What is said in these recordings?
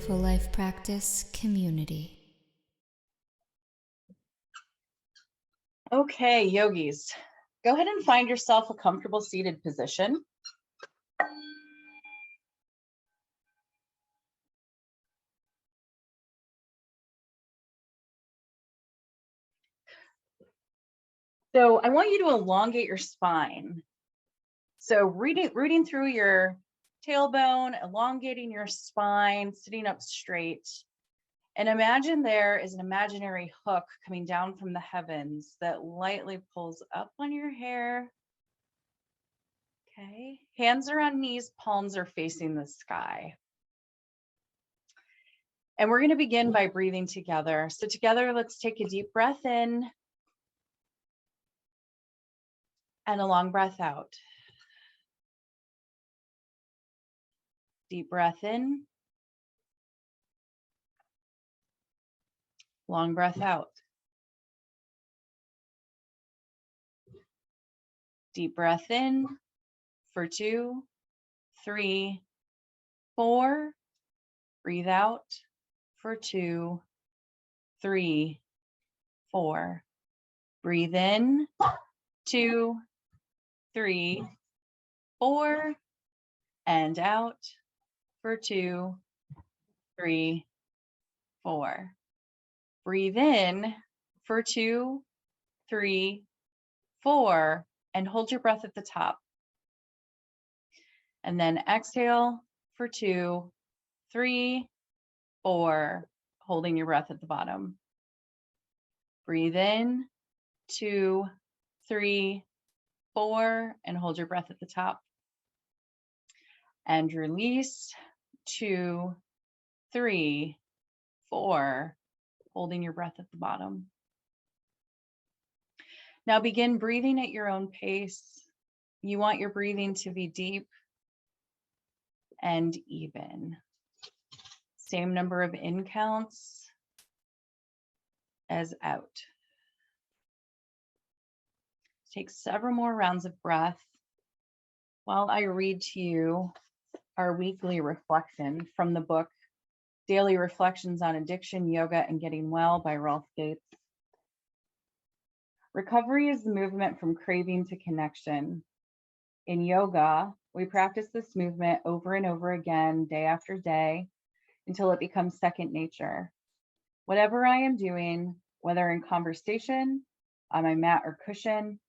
Mindful Life Practice Community. Okay, yogis, go ahead and find yourself a comfortable seated position. So I want you to elongate your spine. So rooting through your tailbone, elongating your spine, sitting up straight. And imagine there is an imaginary hook coming down from the heavens that lightly pulls up on your hair. Okay, hands are on knees, palms are facing the sky. And we're going to begin by breathing together. So together, let's take a deep breath in and a long breath out. Deep breath in, long breath out. Deep breath in for 2, 3, 4. Breathe out for 2, 3, 4. Breathe in, 2, 3, 4, and out for 2, 3, 4. Breathe in for 2, 3, 4, and hold your breath at the top. And then exhale for 2, 3, 4, holding your breath at the bottom. Breathe in, 2, 3, 4, and hold your breath at the top. And release, 2, 3, 4, holding your breath at the bottom. Now begin breathing at your own pace. You want your breathing to be deep and even. Same number of in counts as out. Take several more rounds of breath while I read to you our weekly reflection from the book Daily Reflections on Addiction, Yoga, and Getting Well by Rolf Gates. Recovery is the movement from craving to connection. In yoga, we practice this movement over and over again, day after day, until it becomes second nature. Whatever I am doing, whether in conversation, on my mat or cushion,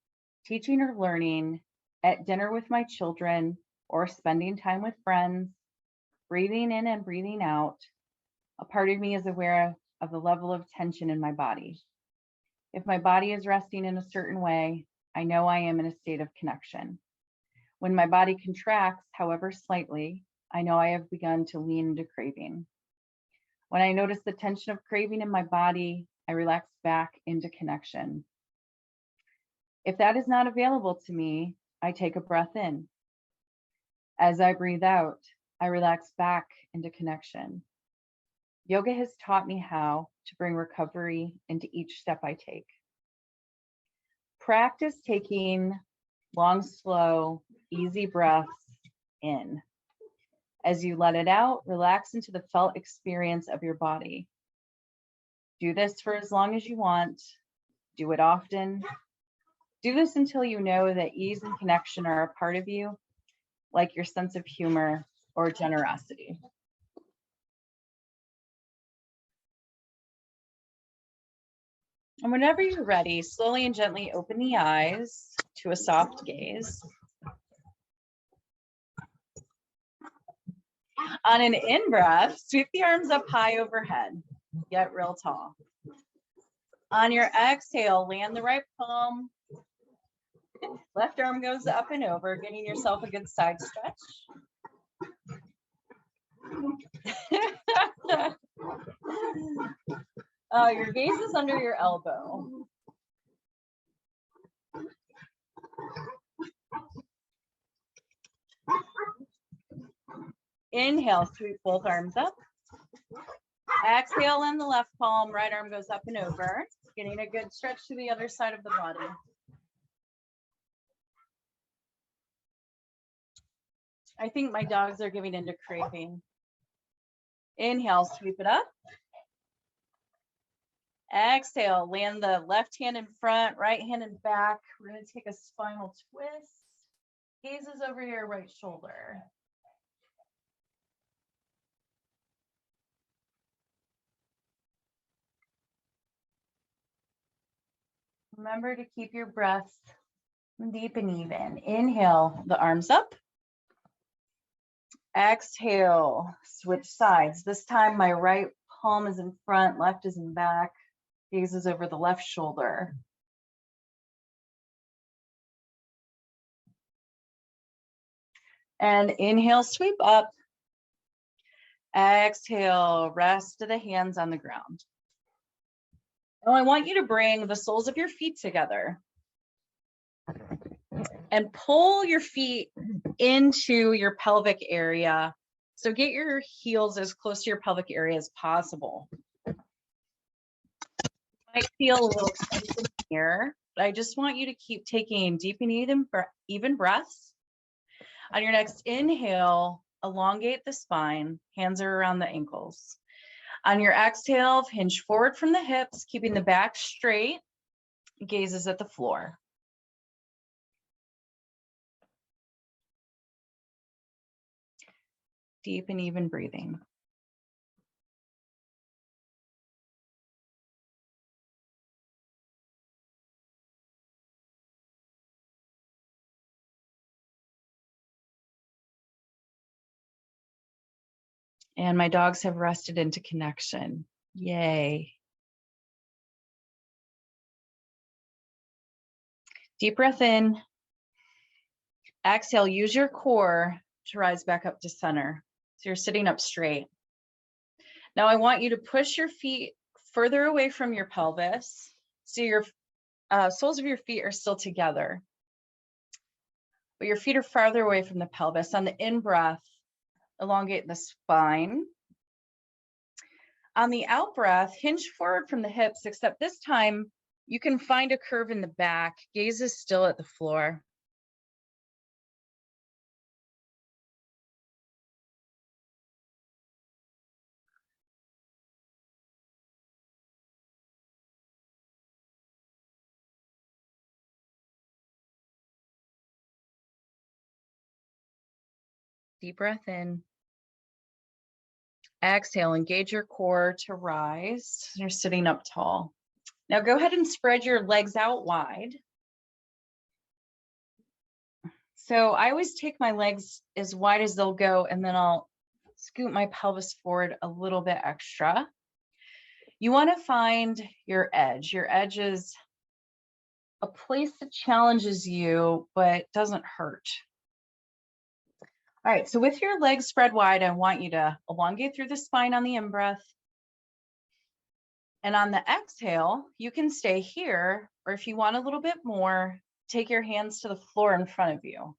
teaching or learning, at dinner with my children, or spending time with friends, breathing in and breathing out, a part of me is aware of the level of tension in my body. If my body is resting in a certain way, I know I am in a state of connection. When my body contracts, however slightly, I know I have begun to lean into craving. When I notice the tension of craving in my body, I relax back into connection. If that is not available to me, I take a breath in. As I breathe out, I relax back into connection. Yoga has taught me how to bring recovery into each step I take. Practice taking long, slow, easy breaths in. As you let it out, relax into the felt experience of your body. Do this for as long as you want. Do it often. Do this until you know that ease and connection are a part of you, like your sense of humor or generosity. And whenever you're ready, slowly and gently open the eyes to a soft gaze. On an in-breath, sweep the arms up high overhead. Get real tall. On your exhale, land the right palm. Left arm goes up and over, getting yourself a good side stretch. Your gaze is under your elbow. Inhale, sweep both arms up. Exhale in the left palm, right arm goes up and over, getting a good stretch to the other side of the body. I think my dogs are giving into craving. Inhale, sweep it up. Exhale, land the left hand in front, right hand in back. We're going to take a spinal twist. Gazes over your right shoulder. Remember to keep your breath deep and even. Inhale, the arms up. Exhale, switch sides. This time my right palm is in front, left is in back. Gazes over the left shoulder. And inhale, sweep up. Exhale, rest of the hands on the ground. Now I want you to bring the soles of your feet together and pull your feet into your pelvic area. So get your heels as close to your pelvic area as possible. You might feel a little tension here, but I just want you to keep taking deep and even breaths. On your next inhale, elongate the spine, hands are around the ankles. On your exhale, hinge forward from the hips, keeping the back straight, gazes at the floor. Deep and even breathing. And my dogs have rested into connection. Yay. Deep breath in. Exhale, use your core to rise back up to center. So you're sitting up straight. Now I want you to push your feet further away from your pelvis. So your soles of your feet are still together, but your feet are farther away from the pelvis. On the in-breath, elongate the spine. On the out-breath, hinge forward from the hips, except this time you can find a curve in the back. Gaze is still at the floor. Deep breath in. Exhale, engage your core to rise. You're sitting up tall. Now go ahead and spread your legs out wide. So I always take my legs as wide as they'll go, and then I'll scoot my pelvis forward a little bit extra. You want to find your edge. Your edge is a place that challenges you, but doesn't hurt. All right, so with your legs spread wide, I want you to elongate through the spine on the in-breath. And on the exhale, you can stay here, or if you want a little bit more, take your hands to the floor in front of you.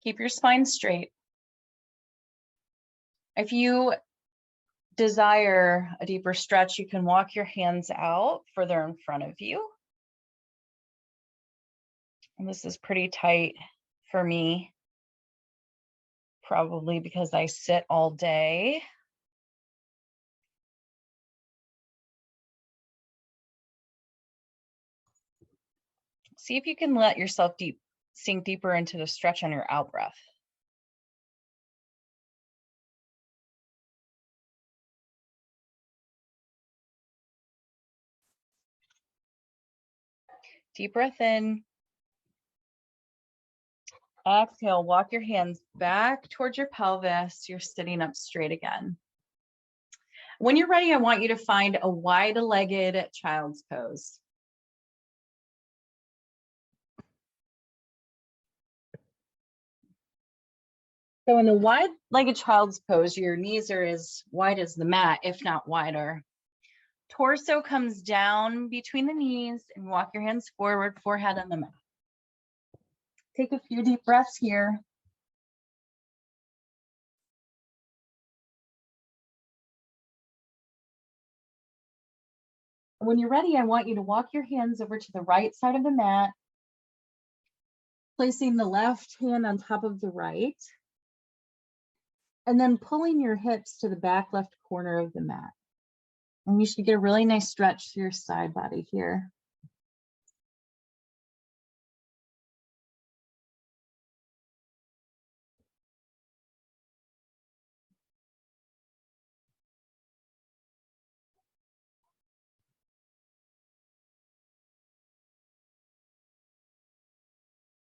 Keep your spine straight. If you desire a deeper stretch, you can walk your hands out further in front of you. And this is pretty tight for me, probably because I sit all day. See if you can let yourself sink deeper into the stretch on your out breath. Deep breath in. Exhale, walk your hands back towards your pelvis. You're sitting up straight again. When you're ready, I want you to find a wide-legged child's pose. So in the wide-legged child's pose, your knees are as wide as the mat, if not wider. Torso comes down between the knees and walk your hands forward, forehead on the mat. Take a few deep breaths here. When you're ready, I want you to walk your hands over to the right side of the mat, placing the left hand on top of the right. And then pulling your hips to the back left corner of the mat. And you should get a really nice stretch through your side body here.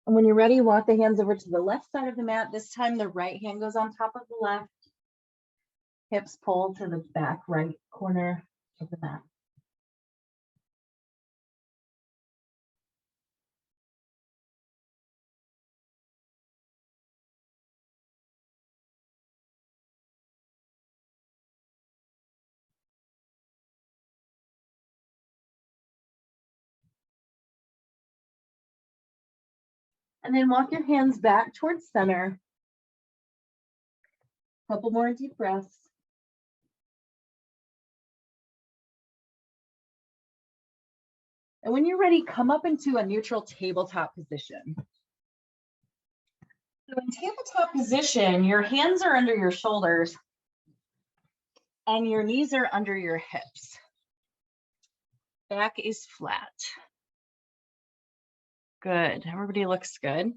And when you're ready, walk the hands over to the left side of the mat. This time the right hand goes on top of the left. Hips pull to the back right corner of the mat. And then walk your hands back towards center. Couple more deep breaths. And when you're ready, come up into a neutral tabletop position. So in tabletop position, your hands are under your shoulders and your knees are under your hips. Back is flat. Good, everybody looks good.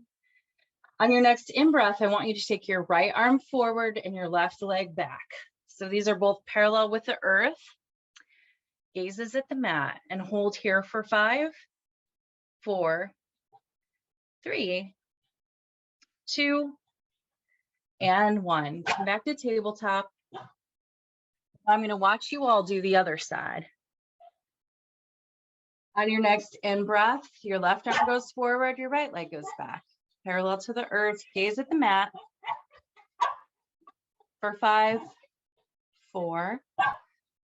On your next in-breath, I want you to take your right arm forward and your left leg back. So these are both parallel with the earth. Gazes at the mat and hold here for 5, 4, 3, 2, and 1. Come back to tabletop. I'm going to watch you all do the other side. On your next in-breath, your left arm goes forward, your right leg goes back. Parallel to the earth, gaze at the mat for 5, 4,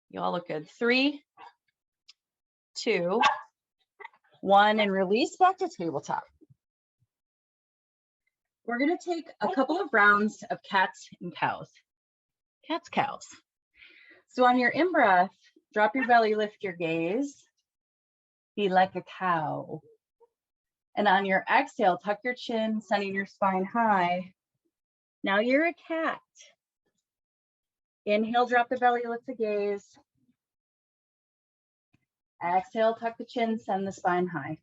you all look good, 3, 2, 1, and release back to tabletop. We're going to take a couple of rounds of cats and cows. Cats, cows. So on your in-breath, drop your belly, lift your gaze. Be like a cow. And on your exhale, tuck your chin, sending your spine high. Now you're a cat. Inhale, drop the belly, lift the gaze. Exhale, tuck the chin, send the spine high.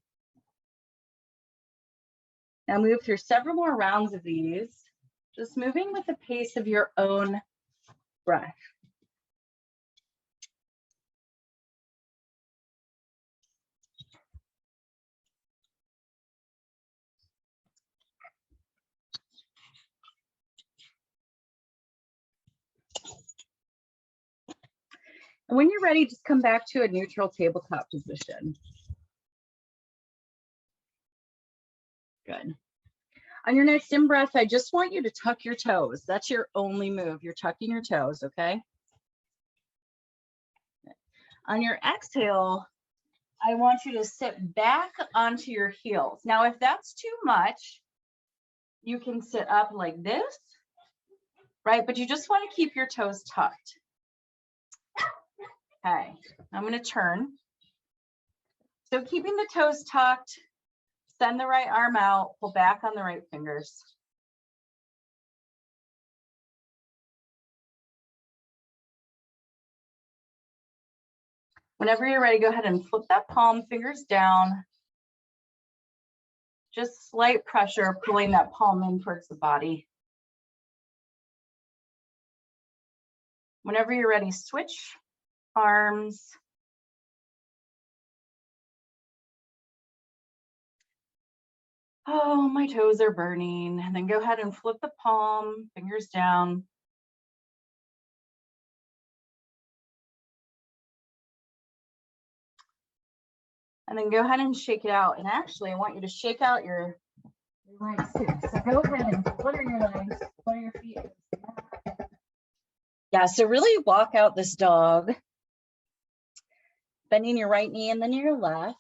Now move through several more rounds of these, just moving with the pace of your own breath. And when you're ready, just come back to a neutral tabletop position. Good. On your next in-breath, I just want you to tuck your toes. That's your only move. You're tucking your toes, okay? On your exhale, I want you to sit back onto your heels. Now, if that's too much, you can sit up like this, right? But you just want to keep your toes tucked. Okay, I'm going to turn. So keeping the toes tucked, send the right arm out, pull back on the right fingers. Whenever you're ready, go ahead and flip that palm, fingers down. Just slight pressure, pulling that palm in towards the body. Whenever you're ready, switch arms. Oh, my toes are burning. And then go ahead and flip the palm, fingers down. And then go ahead and shake it out. And actually, I want you to shake out your legs too. So go ahead and flutter your legs, flutter your feet. Yeah, so really walk out this dog. Bending your right knee and then your left.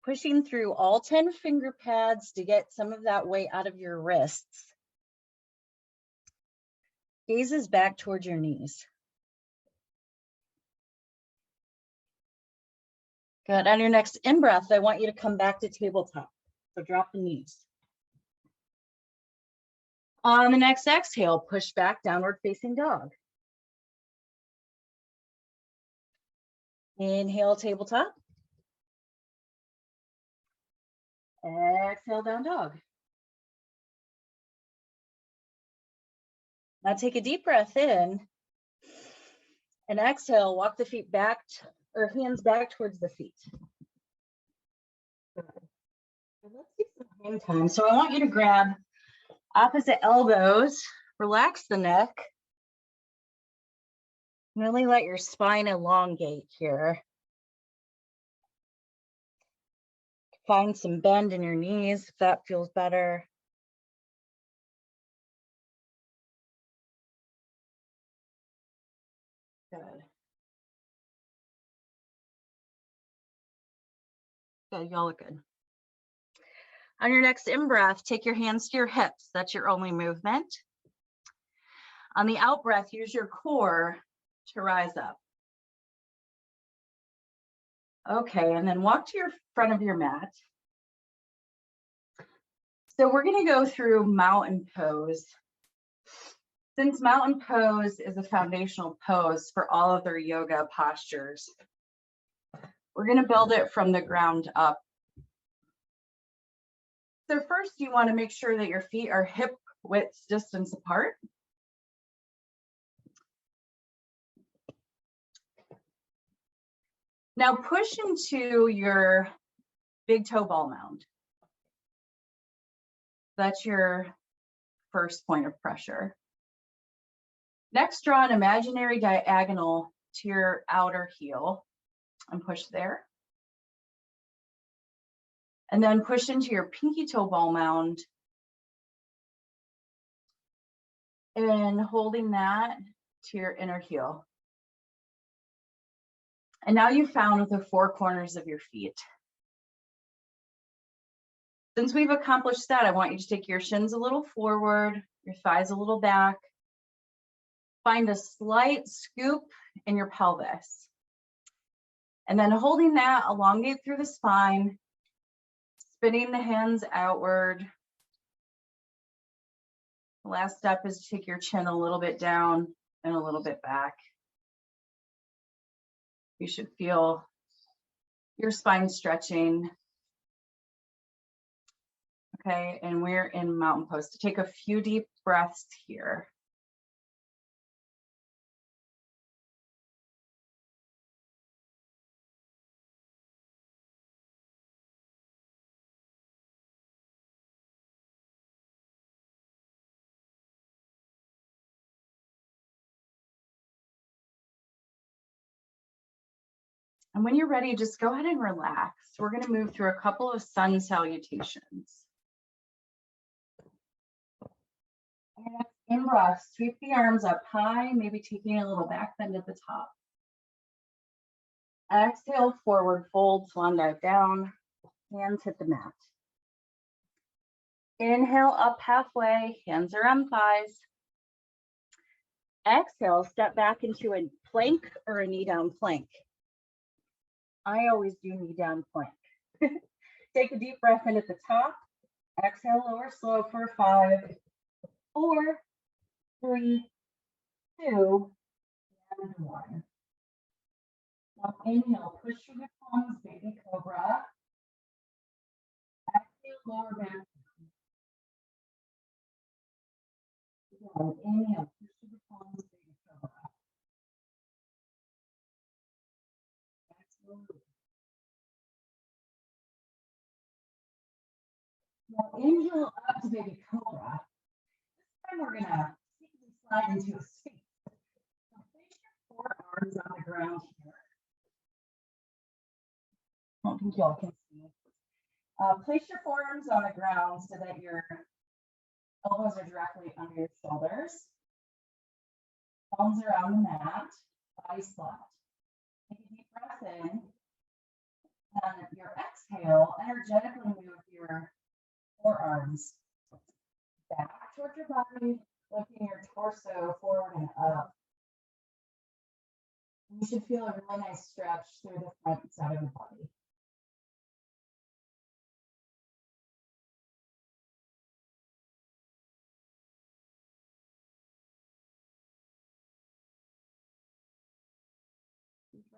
Pushing through all 10 finger pads to get some of that weight out of your wrists. Gazes back towards your knees. Good. On your next in-breath, I want you to come back to tabletop. So drop the knees. On the next exhale, push back, downward facing dog. Inhale, tabletop. Exhale, down dog. Now take a deep breath in and exhale, walk the feet back or hands back towards the feet. Good. Let's do some hand time. So I want you to grab opposite elbows, relax the neck. Really let your spine elongate here. Find some bend in your knees if that feels better. Good. Good, y'all look good. On your next in-breath, take your hands to your hips. That's your only movement. On the out-breath, use your core to rise up. Okay, and then walk to your front of your mat. So we're gonna go through mountain pose. Since mountain pose is a foundational pose for all of their yoga postures, we're gonna build it from the ground up. So first you wanna make sure that your feet are hip width distance apart. Now push into your big toe ball mound. That's your first point of pressure. Next, draw an imaginary diagonal to your outer heel and push there. And then push into your pinky toe ball mound and holding that to your inner heel. And now you've found the four corners of your feet. Since we've accomplished that, I want you to take your shins a little forward, your thighs a little back. Find a slight scoop in your pelvis. And then holding that, elongate through the spine, spinning the hands outward. The last step is to take your chin a little bit down and a little bit back. You should feel your spine stretching. Okay, and we're in mountain pose. To take a few deep breaths here. And when you're ready, just go ahead and relax. We're going to move through a couple of sun salutations. In breath, sweep the arms up high, maybe taking a little back bend at the top. Exhale, forward fold, swan dive down, hands hit the mat. Inhale, up halfway, hands are on thighs. Exhale, step back into a plank or a knee down plank. I always do knee down plank. Take a deep breath in at the top. Exhale, lower slow for 5, 4, 3, 2, and 1. Now inhale, push through the palms, baby cobra. Exhale, lower back. Inhale, push through the palms, baby cobra. Exhale. Now inhale up to baby cobra. This time we're gonna slide into a sphinx. So place your forearms on the ground here. I don't think y'all can see. Place your forearms on the ground so that your elbows are directly under your shoulders. Palms are on the mat, body flat. Take a deep breath in. And your exhale, energetically move your forearms back towards your body, lifting your torso forward and up. You should feel a really nice stretch through the front side of the body.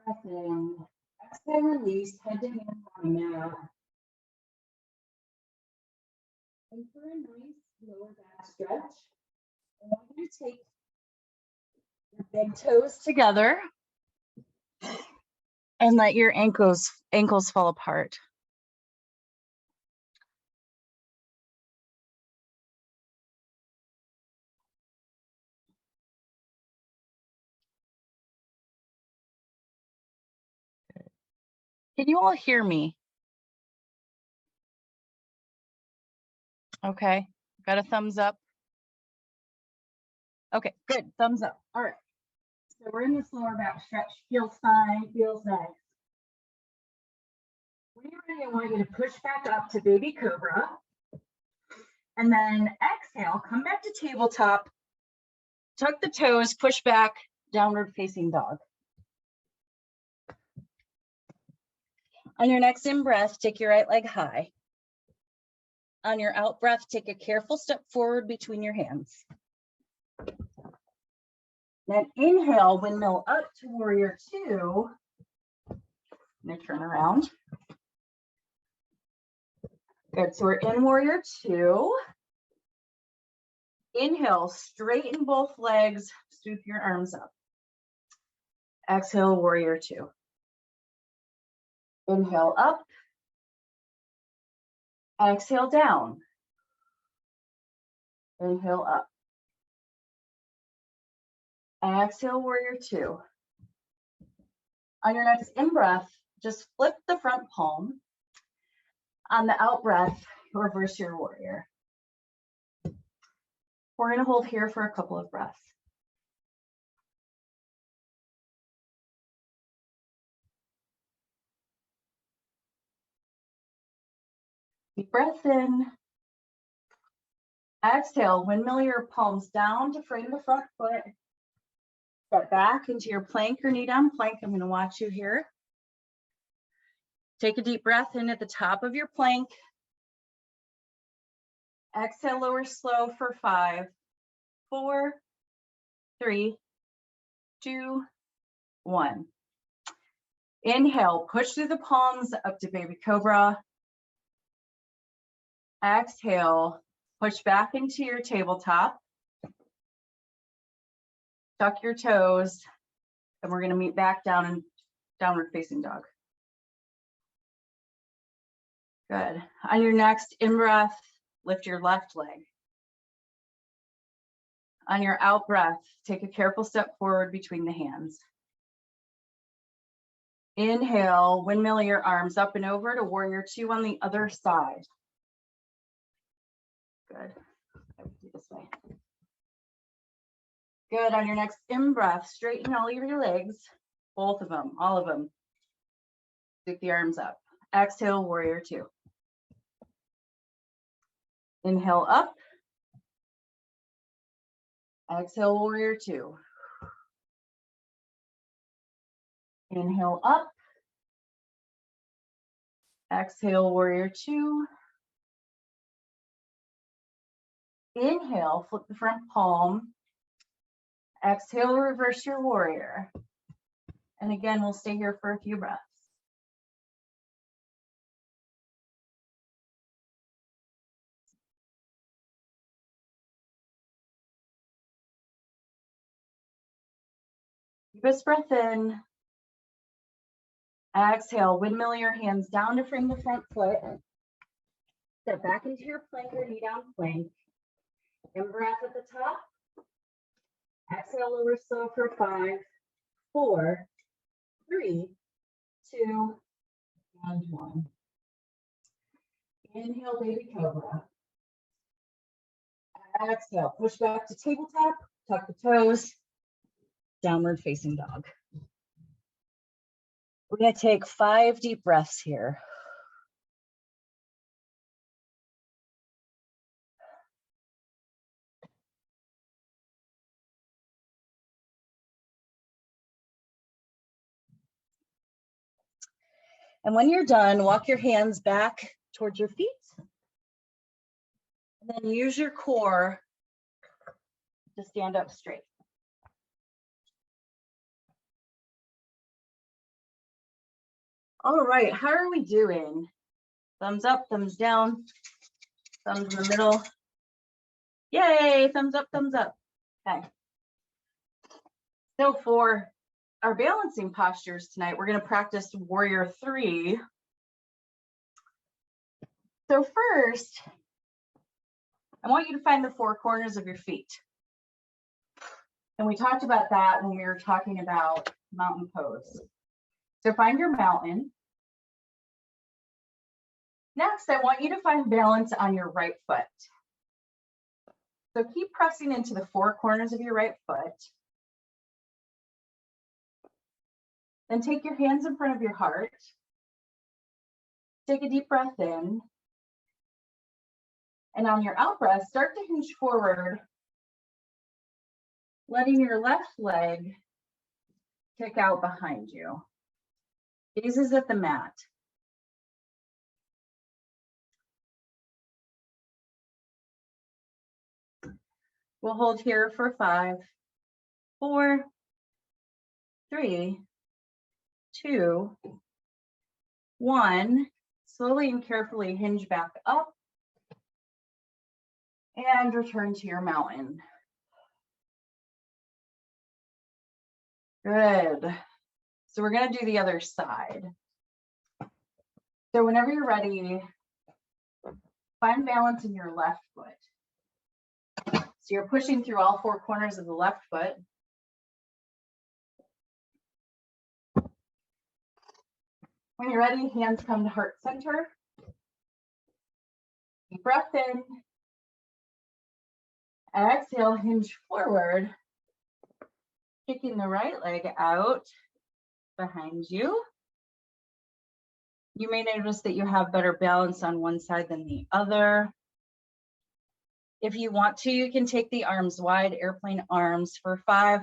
Breath in. Exhale, release, head to hands on the mat. And for a nice lower back stretch, I want you to take your big toes together and let your ankles fall apart. Can you all hear me? Okay, got a thumbs up? Okay, good, thumbs up. All right, so we're in this lower back stretch. Feels fine, feels nice. When you're ready, I want you to push back up to baby cobra. And then exhale, come back to tabletop, tuck the toes, push back, downward facing dog. On your next in breath, take your right leg high. On your out breath, take a careful step forward between your hands. Then inhale, windmill up to warrior two. Now turn around. Good, so we're in warrior two. Inhale, straighten both legs, scoop your arms up. Exhale, warrior two. Inhale up. Exhale down. Inhale up. Exhale, warrior two. On your next in-breath, just flip the front palm. On the out-breath, reverse your warrior. We're going to hold here for a couple of breaths. Deep breath in. Exhale, windmill your palms down to frame the front foot. Step back into your plank or knee down plank. I'm going to watch you here. Take a deep breath in at the top of your plank. Exhale, lower slow for 5, 4, 3, 2, 1. Inhale, push through the palms up to baby cobra. Exhale, push back into your tabletop. Tuck your toes, and we're going to meet back down in downward facing dog. Good. On your next in-breath, lift your left leg. On your out breath, take a careful step forward between the hands. Inhale, windmill your arms up and over to warrior two on the other side. Good. I would do this way. Good. On your next in-breath, straighten all of your legs, both of them, all of them. Stick the arms up. Exhale, warrior two. Inhale up. Exhale, warrior two. Inhale up. Exhale, warrior two. Inhale, flip the front palm. Exhale, reverse your warrior. And again, we'll stay here for a few breaths. Deepest breath in. Exhale, windmill your hands down to frame the front foot. Step back into your plank or knee down plank. In-breath at the top. Exhale, lower slow for 5, 4, 3, 2, and 1. Inhale, baby cobra. Exhale, push back to tabletop, tuck the toes, downward facing dog. We're going to take 5 deep breaths here. And when you're done, walk your hands back towards your feet. And then use your core to stand up straight. All right, how are we doing? Thumbs up, thumbs down, thumbs in the middle. Yay, thumbs up, thumbs up. Okay. So for our balancing postures tonight, we're going to practice Warrior 3. So first, I want you to find the four corners of your feet. And we talked about that when we were talking about mountain pose. So find your mountain. Next, I want you to find balance on your right foot. So keep pressing into the four corners of your right foot. Then take your hands in front of your heart. Take a deep breath in. And on your out breath, start to hinge forward, letting your left leg kick out behind you. Gaze is at the mat. We'll hold here for 5, 4, 3, 2, 1. Slowly and carefully hinge back up and return to your mountain. Good. So we're going to do the other side. So whenever you're ready, find balance in your left foot. So you're pushing through all four corners of the left foot. When you're ready, hands come to heart center. Deep breath in. Exhale, hinge forward. Kicking the right leg out behind you. You may notice that you have better balance on one side than the other. If you want to, you can take the arms wide, airplane arms for 5,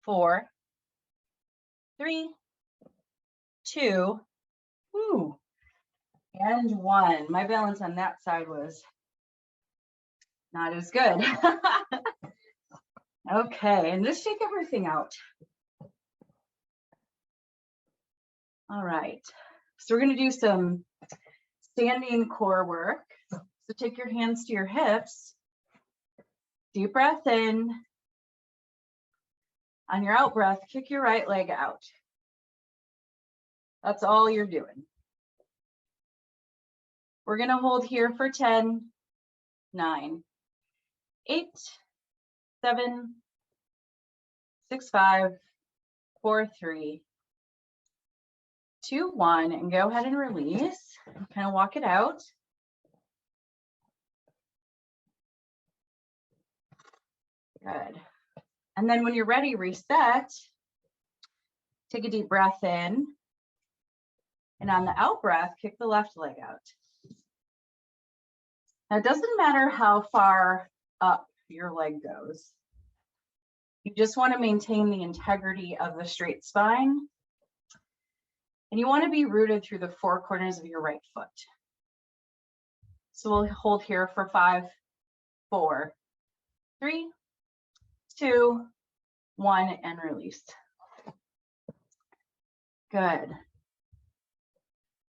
4, 3, 2, and 1. My balance on that side was not as good. Okay, and just shake everything out. All right, so we're going to do some standing core work. So take your hands to your hips. Deep breath in. On your out breath, kick your right leg out. That's all you're doing. We're going to hold here for 10, 9, 8, 7, 6, 5, 4, 3, 2, 1, and go ahead and release. Kind of walk it out. Good. And then when you're ready, reset. Take a deep breath in. And on the out breath, kick the left leg out. Now, it doesn't matter how far up your leg goes. You just want to maintain the integrity of the straight spine. And you want to be rooted through the four corners of your right foot. So we'll hold here for 5, 4, 3, 2, 1, and release. Good.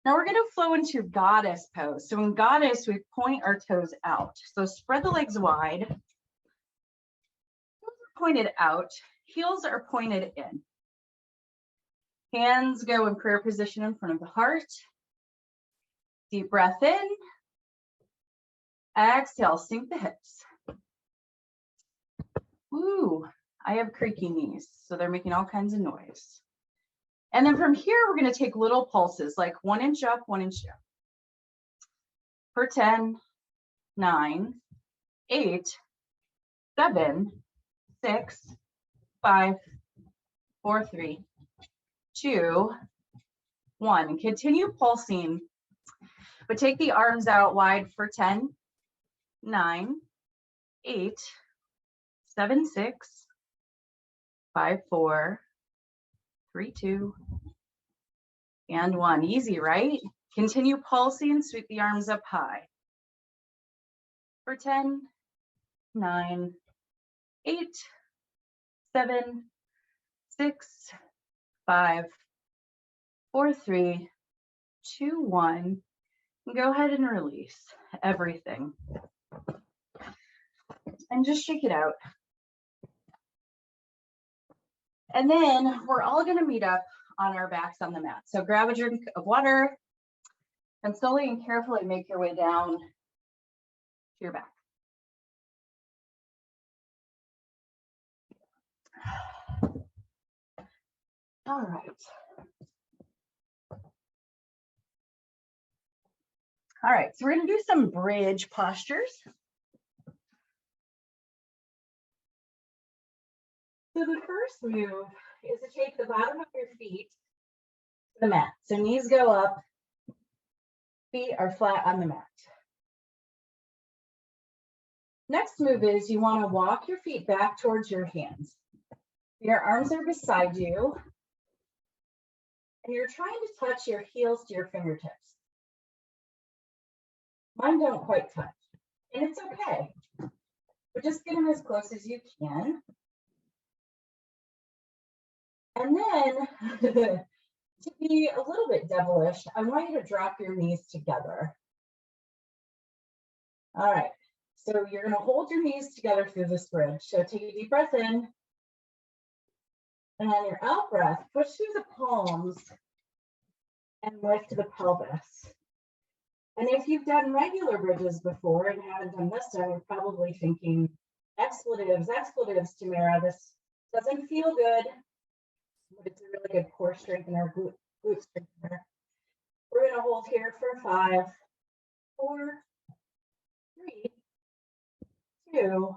Now we're going to flow into goddess pose. So in goddess, we point our toes out. So spread the legs wide. Toes are pointed out. Heels are pointed in. Hands go in prayer position in front of the heart. Deep breath in. Exhale, sink the hips. Woo, I have creaky knees, so they're making all kinds of noise. And then from here, we're going to take little pulses, like 1 inch up, 1 inch down. For 10, 9, 8, 7, 6, 5, 4, 3, 2, 1. And continue pulsing, but take the arms out wide for 10, 9, 8, 7, 6, 5, 4, 3, 2, and 1. Easy, right? Continue pulsing, sweep the arms up high. For 10, 9, 8, 7, 6, 5, 4, 3, 2, 1. And go ahead and release everything. And just shake it out. And then we're all going to meet up on our backs on the mat. So grab a drink of water and slowly and carefully make your way down to your back. All right. All right, so we're going to do some bridge postures. So the first move is to take the bottom of your feet to the mat. So knees go up, feet are flat on the mat. Next move is you want to walk your feet back towards your hands. Your arms are beside you, and you're trying to touch your heels to your fingertips. Mine don't quite touch, and it's okay. But just get them as close as you can. And then, to be a little bit devilish, I want you to drop your knees together. All right, so you're going to hold your knees together through this bridge. So take a deep breath in. And on your out breath, push through the palms and lift the pelvis. And if you've done regular bridges before and haven't done this one, you're probably thinking, expletives, Tamara. This doesn't feel good, but it's a really good core strengthener, glute strengthener. We're going to hold here for 5, 4, 3, 2,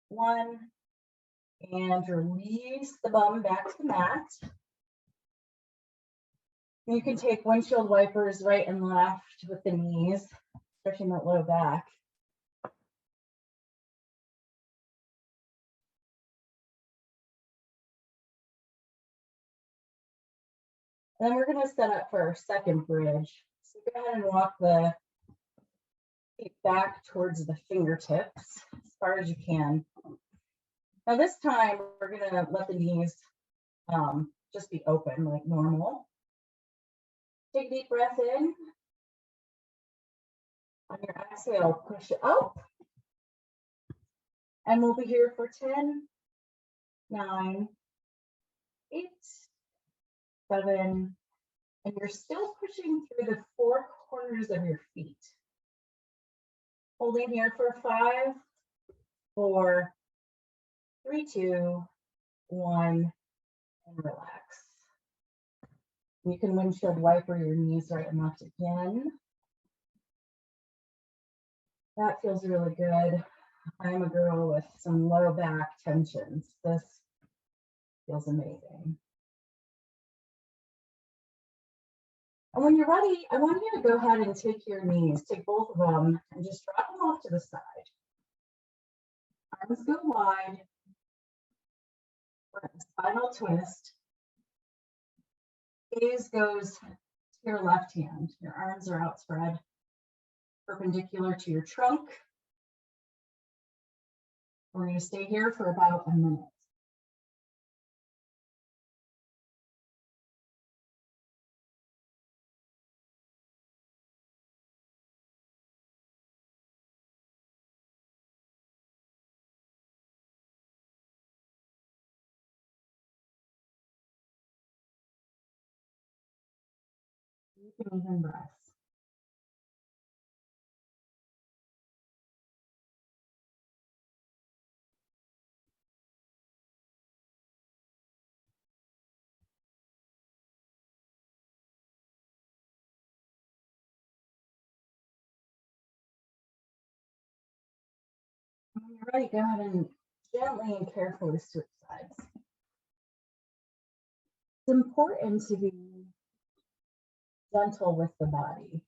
1, and release the bum back to the mat. You can take windshield wipers right and left with the knees, stretching that low back. Then we're going to set up for our second bridge. So go ahead and walk the feet back towards the fingertips as far as you can. Now this time we're going to let the knees just be open like normal. Take a deep breath in. On your exhale, push it up. And we'll be here for 10, 9, 8, 7, and you're still pushing through the 4 corners of your feet. Holding here for 5, 4, 3, 2, 1, and relax. You can windshield wiper your knees right and left again. That feels really good. I'm a girl with some low back tensions. This feels amazing. And when you're ready, I want you to go ahead and take your knees, take both of them, and just drop them off to the side. Arms go wide. We're at the spinal twist. Gaze goes to your left hand. Your arms are outspread, perpendicular to your trunk. We're going to stay here for about a minute. You can even breath. When you're ready, go ahead and gently and carefully switch sides. It's important to be gentle with the body.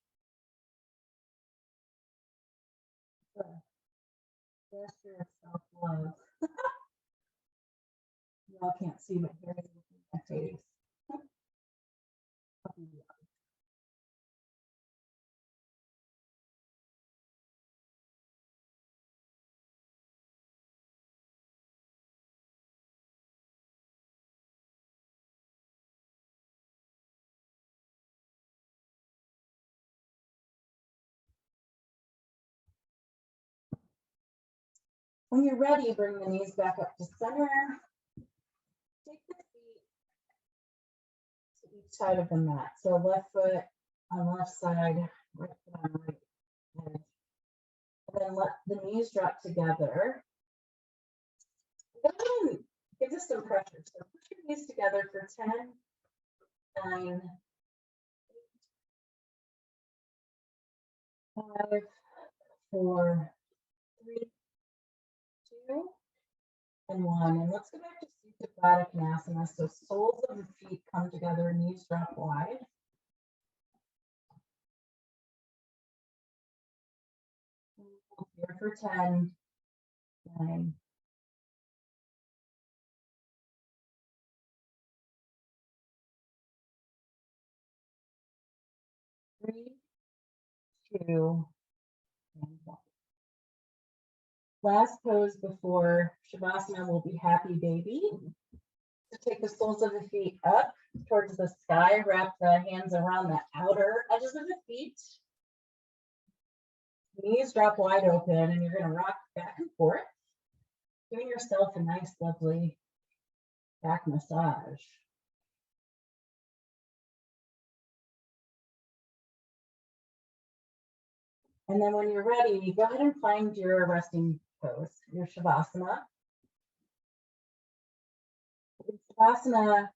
Gesture of self-love. Y'all can't see, but here it is in my face. When you're ready, bring the knees back up to center. Take the feet to each side of the mat. So left foot on left side, right foot on right edge. And then let the knees drop together. Go ahead and give this some pressure. So put your knees together for 10, 9, 5, 4, 3, 2, and 1. And let's go back to Supta Baddha. So soles of the feet come together, knees drop wide. Here for 10, 9, 3, 2, and 1. Last pose before Shavasana will be Happy Baby. So take the soles of the feet up towards the sky, wrap the hands around the outer edges of the feet. Knees drop wide open, and you're going to rock back and forth, giving yourself a nice, lovely back massage. And then when you're ready, go ahead and find your resting pose, your Shavasana. In Shavasana,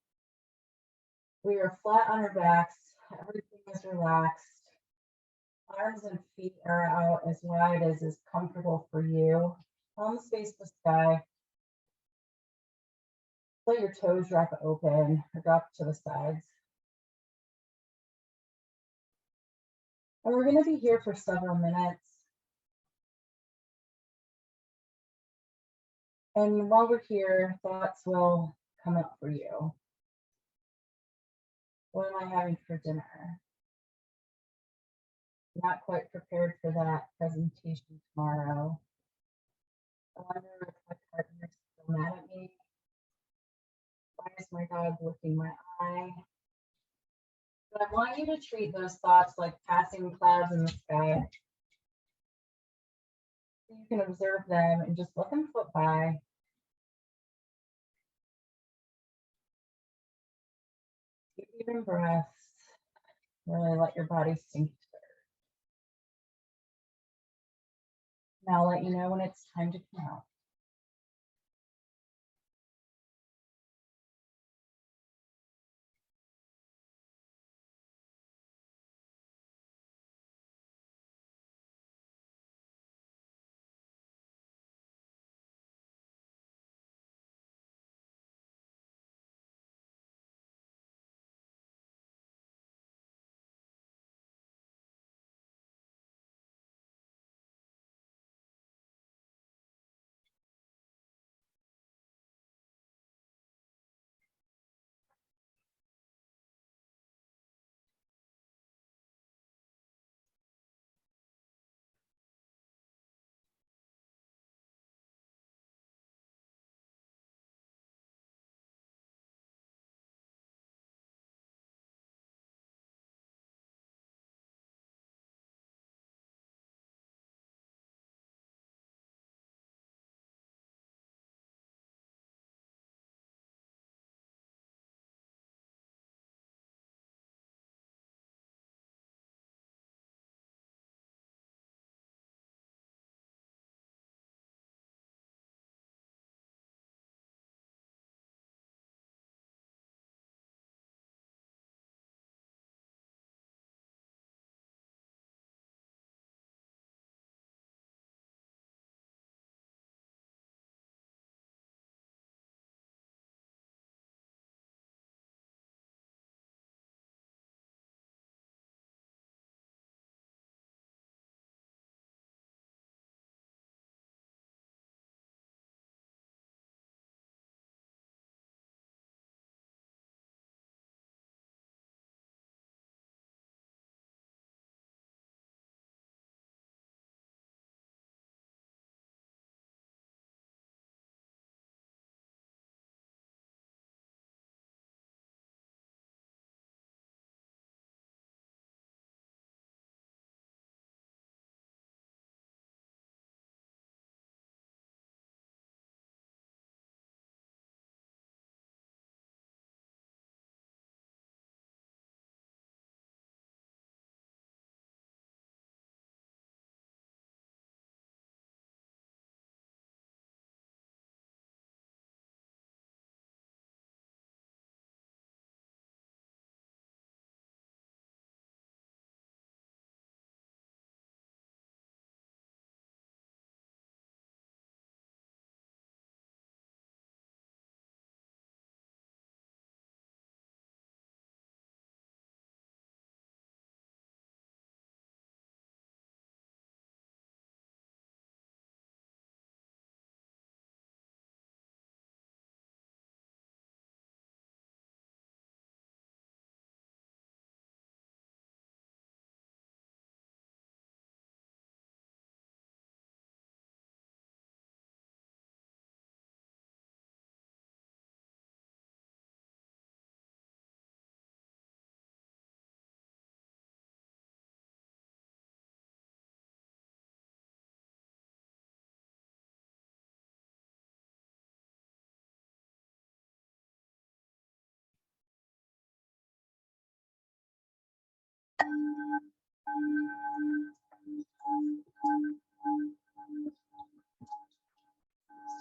we are flat on our backs, everything is relaxed. Arms and feet are out as wide as is comfortable for you. Palms face the sky. Let your toes drop open or drop to the sides. And we're going to be here for several minutes. And while we're here, thoughts will come up for you. What am I having for dinner? Not quite prepared for that presentation tomorrow. I wonder if my partner's still mad at me. Why is my dog licking my eye? But I want you to treat those thoughts like passing clouds in the sky. You can observe them and just let them float by. Take even breaths. Really let your body sink to the earth. Now I'll let you know when it's time to come out.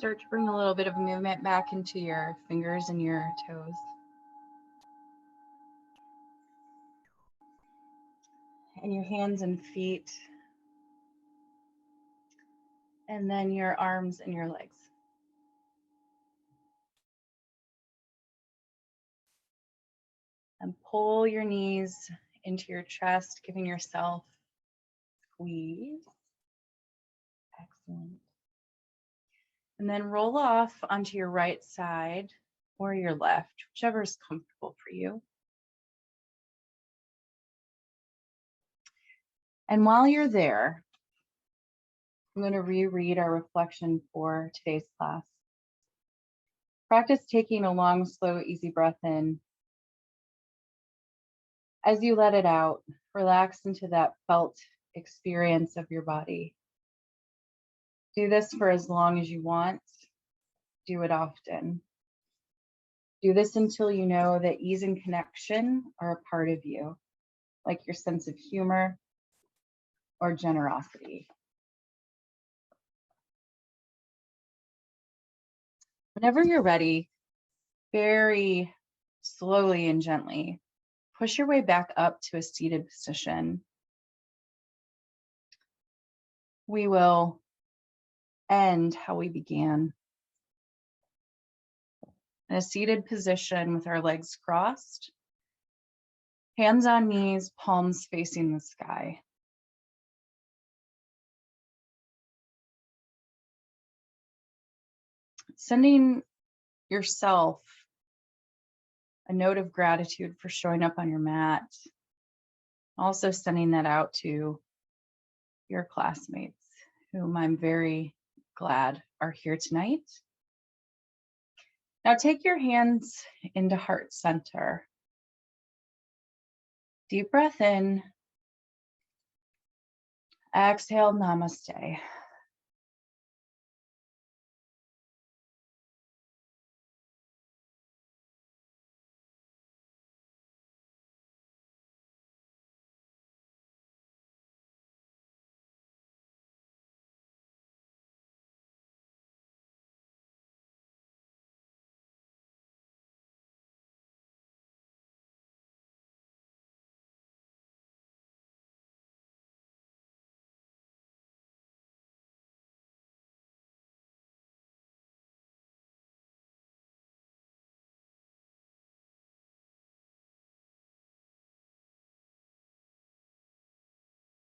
start to bring a little bit of movement back into your fingers and your toes. And your hands and feet. And then your arms and your legs. And pull your knees into your chest, giving yourself a squeeze. Excellent. And then roll off onto your right side or your left, whichever is comfortable for you. And while you're there, I'm going to reread our reflection for today's class. Practice taking a long, slow, easy breath in. As you let it out, relax into that felt experience of your body. Do this for as long as you want. Do it often. Do this until you know that ease and connection are a part of you, like your sense of humor or generosity. Whenever you're ready, very slowly and gently, push your way back up to a seated position. We will end how we began. In a seated position with our legs crossed, hands on knees, palms facing the sky. Sending yourself a note of gratitude for showing up on your mat. Also sending that out to your classmates, whom I'm very glad are here tonight. Now take your hands into heart center. Deep breath in. Exhale, namaste.